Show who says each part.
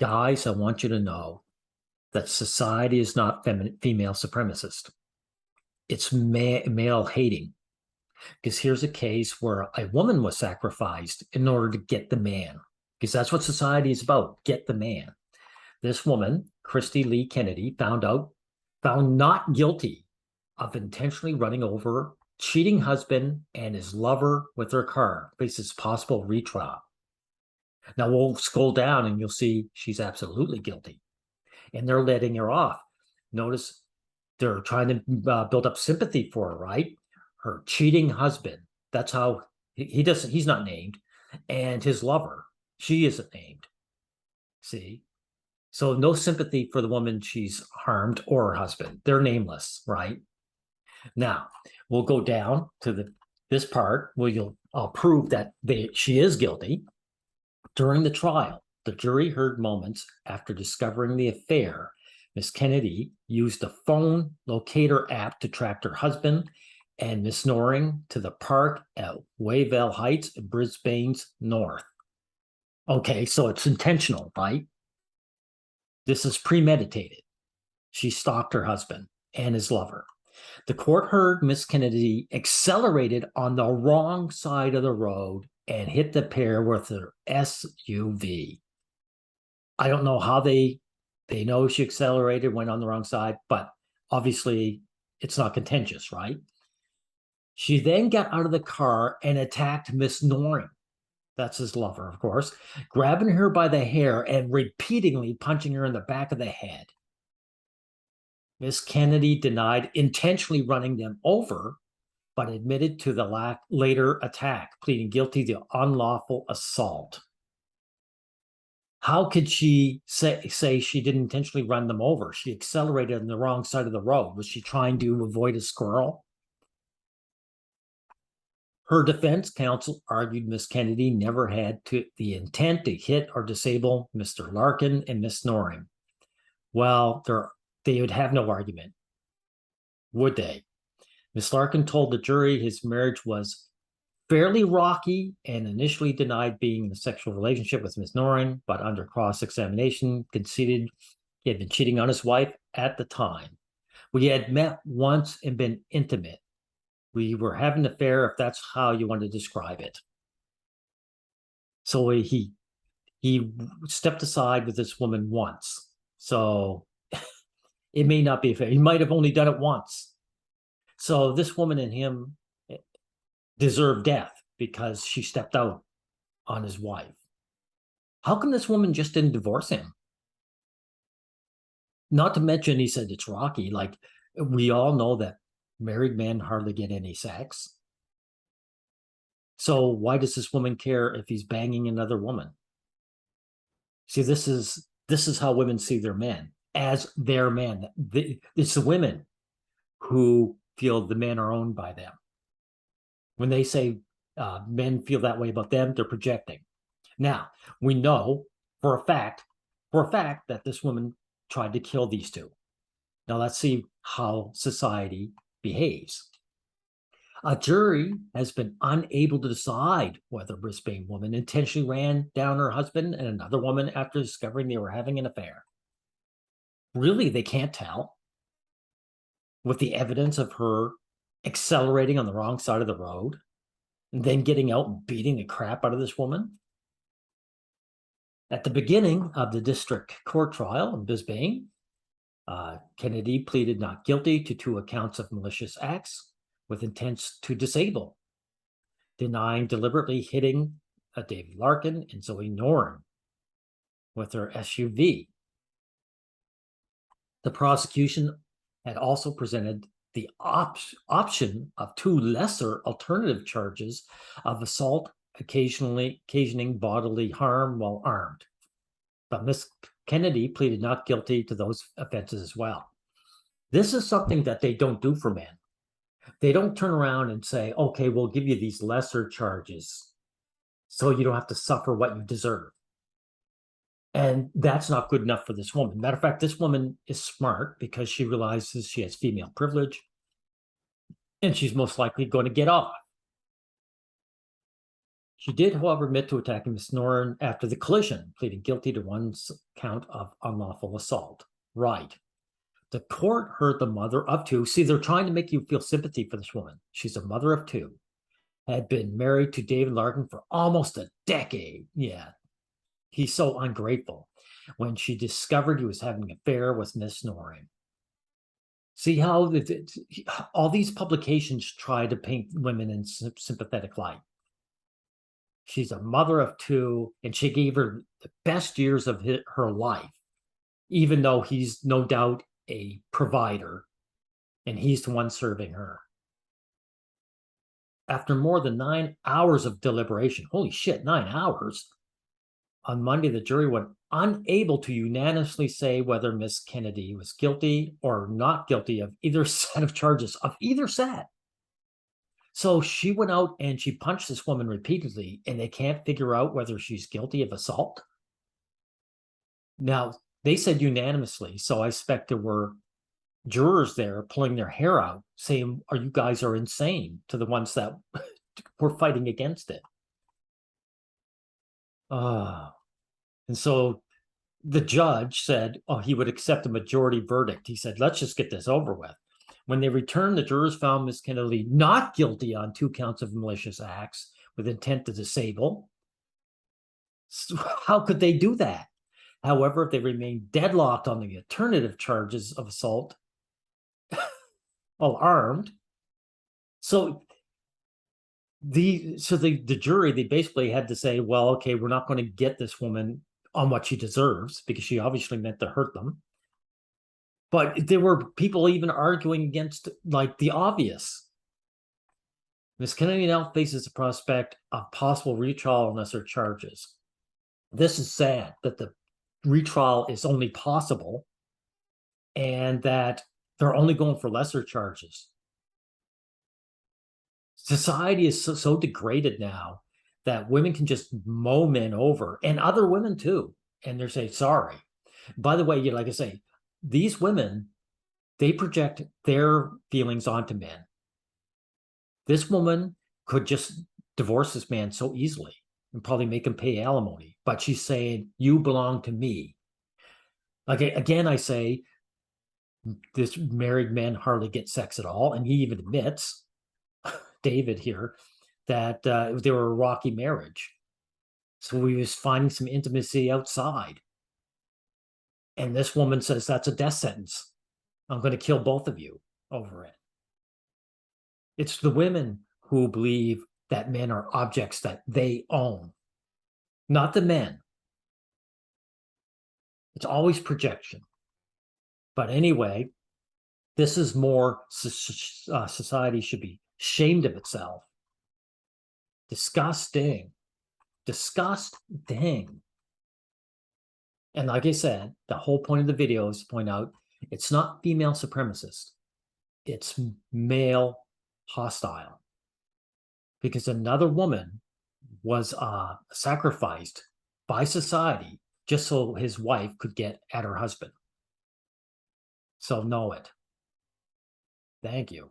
Speaker 1: Guys, I want you to know that society is not female supremacist. It's male hating. Because here's a case where a woman was sacrificed in order to get the man. Because that's what society is about, get the man. This woman, Christy Lee Kennedy, found not guilty of intentionally running over cheating husband and his lover with her car, faces possible retrial. Now we'll scroll down and you'll see she's absolutely guilty. And they're letting her off. Notice they're trying to build up sympathy for her, right? Her cheating husband. That's how he's not named. And his lover, she isn't named. See? So no sympathy for the woman she's harmed or her husband. They're nameless, right? Now, we'll go down to this part where I'll prove that she is guilty. During the trial, the jury heard moments after discovering the affair. Miss Kennedy used the phone locator app to track her husband and Miss Noring to the park at Wayville Heights, Brisbane's north. Okay, so it's intentional, right? This is premeditated. She stalked her husband and his lover. The court heard Miss Kennedy accelerated on the wrong side of the road and hit the pair with her SUV. I don't know how they know she accelerated, went on the wrong side, but obviously it's not contentious, right? She then got out of the car and attacked Miss Noring. That's his lover, of course, grabbing her by the hair and repeatedly punching her in the back of the head. Miss Kennedy denied intentionally running them over, but admitted to the later attack, pleading guilty to unlawful assault. How could she say she didn't intentionally run them over? She accelerated on the wrong side of the road. Was she trying to avoid a squirrel? Her defense counsel argued Miss Kennedy never had the intent to hit or disable Mr. Larkin and Miss Noring. Well, they would have no argument, would they? Miss Larkin told the jury his marriage was fairly rocky and initially denied being in a sexual relationship with Miss Noring, but under cross-examination conceded he had been cheating on his wife at the time. We had met once and been intimate. We were having an affair, if that's how you want to describe it. So he stepped aside with this woman once. So it may not be fair. He might have only done it once. So this woman and him deserve death because she stepped out on his wife. How come this woman just didn't divorce him? Not to mention, he said it's rocky. Like, we all know that married men hardly get any sex. So why does this woman care if he's banging another woman? See, this is how women see their men, as their men. It's the women who feel the men are owned by them. When they say men feel that way about them, they're projecting. Now, we know for a fact that this woman tried to kill these two. Now let's see how society behaves. A jury has been unable to decide whether a Brisbane woman intentionally ran down her husband and another woman after discovering they were having an affair. Really, they can't tell. With the evidence of her accelerating on the wrong side of the road and then getting out and beating the crap out of this woman. At the beginning of the district court trial in Brisbane, Kennedy pleaded not guilty to 2 accounts of malicious acts with intent to disable, denying deliberately hitting David Larkin and Zoe Noring with her SUV. The prosecution had also presented the option of 2 lesser alternative charges of assault occasioning bodily harm while armed. But Miss Kennedy pleaded not guilty to those offenses as well. This is something that they don't do for men. They don't turn around and say, okay, we'll give you these lesser charges so you don't have to suffer what you deserve. And that's not good enough for this woman. Matter of fact, this woman is smart because she realizes she has female privilege and she's most likely going to get off. She did, however, admit to attacking Miss Noren after the collision, pleading guilty to one count of unlawful assault. Right. The court heard the mother of two. See, they're trying to make you feel sympathy for this woman. She's a mother of two, had been married to David Larkin for almost a decade. Yeah, he's so ungrateful. When she discovered he was having an affair with Miss Noren. See how all these publications try to paint women in sympathetic light. She's a mother of two, and she gave her the best years of her life, even though he's no doubt a provider, and he's the one serving her. After more than 9 hours of deliberation, holy shit, 9 hours, on Monday, the jury was unable to unanimously say whether Miss Kennedy was guilty or not guilty of either set of charges, of either set. So she went out and she punched this woman repeatedly, and they can't figure out whether she's guilty of assault. Now, they said unanimously, so I expect there were jurors there pulling their hair out, saying, you guys are insane, to the ones that were fighting against it. And so the judge said, he would accept a majority verdict. He said, let's just get this over with. When they returned, the jurors found Ms. Kennedy not guilty on 2 counts of malicious acts with intent to disable. So how could they do that? However, they remained deadlocked on the alternative charges of assault while armed. So the jury, they basically had to say, well, okay, we're not going to get this woman on what she deserves, because she obviously meant to hurt them. But there were people even arguing against, like, the obvious. Ms. Kennedy now faces the prospect of possible retrial on lesser charges. This is sad that the retrial is only possible and that they're only going for lesser charges. Society is so degraded now that women can just mow men over, and other women too, and they're saying sorry. By the way, like I say, these women, they project their feelings onto men. This woman could just divorce this man so easily and probably make him pay alimony, but she's saying, you belong to me. Like, again, I say, this married men hardly get sex at all, and he even admits, David here, that they were a rocky marriage. So he was finding some intimacy outside. And this woman says, that's a death sentence. I'm going to kill both of you over it. It's the women who believe that men are objects that they own, not the men. It's always projection. But anyway, this is more society should be ashamed of itself. Disgusting. Disgusting. And like I said, the whole point of the video is to point out it's not female supremacist. It's male hostile. Because another woman was sacrificed by society just so his wife could get at her husband. So know it. Thank you.